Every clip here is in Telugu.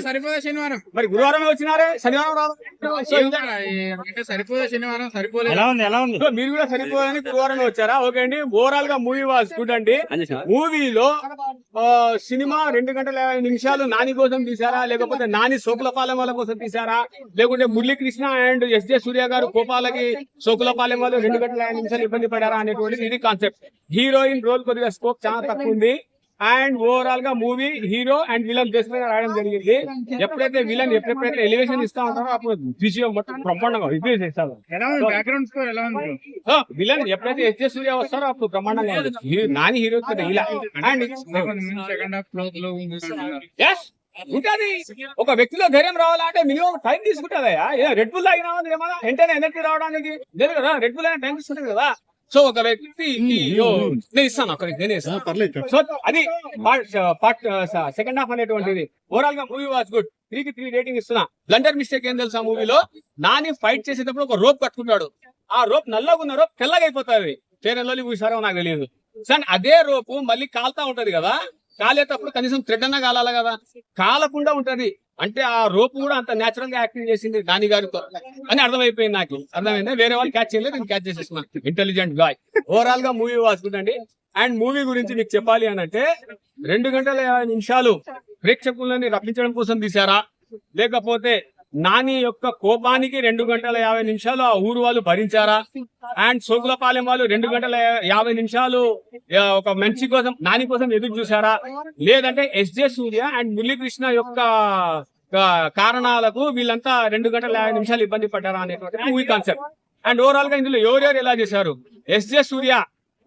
సరిపోదా శనివారం మరి గురువారం వచ్చినారే శనివారం రాదు అంటే సరిపోదా శనివారం సరిపోలేదు. సో మీరు కూడా సరిపోదని గురువారమే వచ్చారా? ఓకే అండి. ఓవరాల్ గా మూవీ వాజ్ గుడ్ అండి. మూవీలో సినిమా 2 గంటల 50 నిమిషాలు నాని కోసం తీసారా, లేకపోతే నాని సోకులపాలెం వాళ్ళ కోసం తీసారా, లేకుంటే మురళీకృష్ణ అండ్ ఎస్జే సూర్య గారు కోపాలకి సోకులపాలెం వాళ్ళు 2 గంటల 50 నిమిషాలు ఇబ్బంది పడారా అనేటువంటిది ఇది కాన్సెప్ట్. హీరోయిన్ రోల్ కొద్దిగా స్కోప్ చాలా తక్కువ ఉంది. అండ్ ఓవరాల్ గా movie hero and villain base మీద రాయడం జరిగింది. ఎప్పుడైతే విలన్ ఎప్పుడైతే ఎలివేషన్ ఇస్తా ఉంటారో అప్పుడు విజయం మొత్తం బ్రహ్మాండంగా రివ్యూస్ ఇస్తారు. బ్యాక్గ్రౌండ్ స్కోర్ ఎలా ఉంది? విలన్ ఎప్పుడైతే ఎస్జే సూర్య వస్తారో అప్పుడు బ్రహ్మాండంగా నాని హీరో ఇలా అండ్ సెకండ్ హాఫ్ ఉంటది. ఒక వ్యక్తిలో ధైర్యం రావాలంటే మినిమం టైం తీసుకుంటుందా? రెడ్ బుల్ తాగినా ఏమన్నా వెంటనే ఎనర్జీ రావడానికి లేదు కదా. రెడ్ బుల్ అయినా టైం తీసుకుంటుంది కదా. సో ఒక వ్యక్తి నేను ఇస్తాను సో అది పార్ట్ సెకండ్ హాఫ్ అనేటువంటిది. ఓవరాల్ గా మూవీ వాజ్ గుడ్. 3కి 3 రేటింగ్ ఇస్తున్నా. బ్లండర్ మిస్టేక్ ఏం తెలుసా, మూవీలో నాని ఫైట్ చేసేటప్పుడు ఒక రోప్ కట్టుకుంటాడు. ఆ రోప్ నల్లగా ఉన్న రోప్ తెల్లగా అయిపోతుంది. పేరెల్లో చూసారో నాకు తెలియదు. సరే అదే రోపు మళ్ళీ కాలుతా ఉంటది కదా. కాలేటప్పుడు కనీసం థ్రెడ్ అన్నా కాలాలి కదా, కాలకుండా ఉంటది. అంటే ఆ రోపు కూడా అంత నేచురల్ గా యాక్టింగ్ చేసింది నాని గారితో అని అర్థమైపోయింది. నాకు అర్థమైంది. వేరే వాళ్ళు క్యాచ్ చేయలేదు, నేను క్యాచ్ చేసేసుకున్నాను. Intelligent guy. ఓవరాల్ గా మూవీ వాజ్ గుడ్ అండి. అండ్ మూవీ గురించి మీకు చెప్పాలి అని అంటే 2 గంటల 50 నిమిషాలు ప్రేక్షకులని రప్పించడం కోసం తీసారా, లేకపోతే నాని యొక్క కోపానికి 2 గంటల 50 నిమిషాలు ఆ ఊరు వాళ్ళు భరించారా, అండ్ సోకులపాలెం వాళ్ళు 2 గంటల 50 నిమిషాలు ఒక మంచి కోసం నాని కోసం ఎదురు చూసారా, లేదంటే ఎస్జే సూర్య అండ్ మురళీకృష్ణ యొక్క కారణాలకు వీళ్ళంతా 2 గంటల 50 నిమిషాలు ఇబ్బంది పడ్డారా అనేటువంటి మూవీ కాన్సెప్ట్. అండ్ ఓవరాల్ గా ఇందులో ఎవరెవరు ఎలా చేశారు, ఎస్జే సూర్య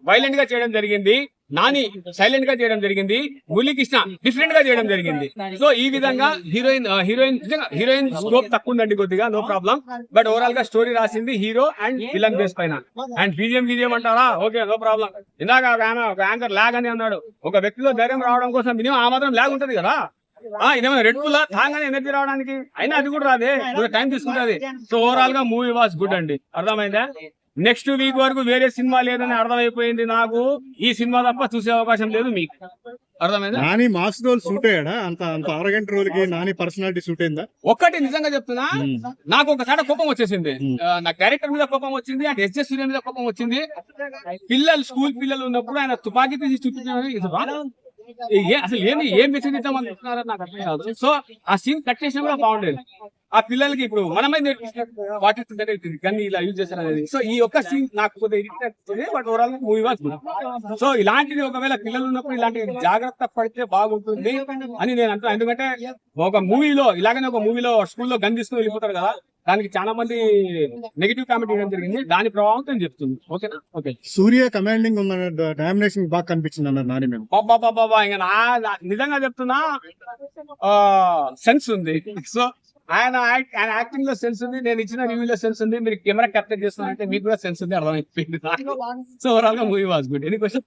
వైలెంట్ గా చేయడం జరిగింది, నాని సైలెంట్ గా చేయడం జరిగింది, మురళీకృష్ణ డిఫరెంట్ గా చేయడం జరిగింది. సో ఈ విధంగా హీరోయిన్ స్కోప్ తక్కువ ఉందండి కొద్దిగా, నో ప్రాబ్లం. బట్ ఓవరాల్ గా స్టోరీ రాసింది హీరో అండ్ విలన్ బేస్ పైన. అండ్ బీజిఎం అంటారా, ఓకే నో ప్రాబ్లం. ఇందాక ఒక యాంకర్ లాగ్ అని అన్నాడు. ఒక వ్యక్తిలో ధైర్యం రావడం కోసం మినిమం ఆ మాత్రం లాగ్ ఉంటది కదా. ఇదేమైనా రెడ్ బుల్ తాగానే ఎనర్జీ రావడానికి అయినా అది కూడా రాదే, టైం తీసుకుంటది. సో ఓవరాల్ గా మూవీ వాజ్ గుడ్ అండి. అర్థమైందా? నెక్స్ట్ వీక్ వరకు వేరే సినిమా లేదని అర్థమైపోయింది నాకు. ఈ సినిమా తప్ప చూసే అవకాశం లేదు మీకు. అర్థమైందా? నాని మాస్ రోల్ సూట్ అయ్యాడా? అంత అరగంట రోల్ కి నాని పర్సనాలిటీ సూట్ అయిందా? ఒక్కటి నిజంగా చెప్తున్నా, నాకు ఒకసారి కోపం వచ్చేసింది. నా క్యారెక్టర్ మీద కోపం వచ్చింది, అండ్ ఎస్జే సూర్య మీద కోపం వచ్చింది. స్కూల్ పిల్లలు ఉన్నప్పుడు ఆయన తుపాకీ తీసి చూపించారు. అసలు ఏం మెసేజ్ ఇద్దాం అనుకుంటున్నారో నాకు అర్థం కాదు. సో ఆ సీన్ కట్ చేసినా కూడా బాగుండేది. ఆ పిల్లలకి ఇప్పుడు మనమే గన్ని ఇలా యూజ్ చేశారు అనేది. సో ఈ ఒక్క సీన్ నాకు కొద్దిగా irritate. But overall movie was good. So ఇలాంటిది ఒకవేళ పిల్లలు ఉన్నప్పుడు ఇలాంటి జాగ్రత్త పడితే బాగుంటుంది అని నేను అంటున్నాను. ఎందుకంటే ఒక మూవీలో ఇలాగనే ఒక మూవీలో స్కూల్లో గన్ తీసుకుని వెళ్ళిపోతారు కదా, దానికి చాలా మంది నెగిటివ్ కామెంట్ చేయడం జరిగింది. దాని ప్రభావం చెప్తుంది. ఓకేనా? ఓకే. సూర్య కమాండింగ్ ఉన్న డామినేషన్ బాగా కనిపించింది అన్నారు నాని. మేము బాబా ఇంకా నిజంగా చెప్తున్నా, సెన్స్ ఉంది. సో ఆయన యాక్టింగ్ లో సెన్స్ ఉంది, నేను ఇచ్చిన రివ్యూలో సెన్స్ ఉంది, మీరు కెమెరా క్యాప్చర్ చేస్తున్నారంటే మీకు కూడా సెన్స్ ఉంది, అర్థమైపోయింది. సో ఓవరాల్ గా movie was good. Any question?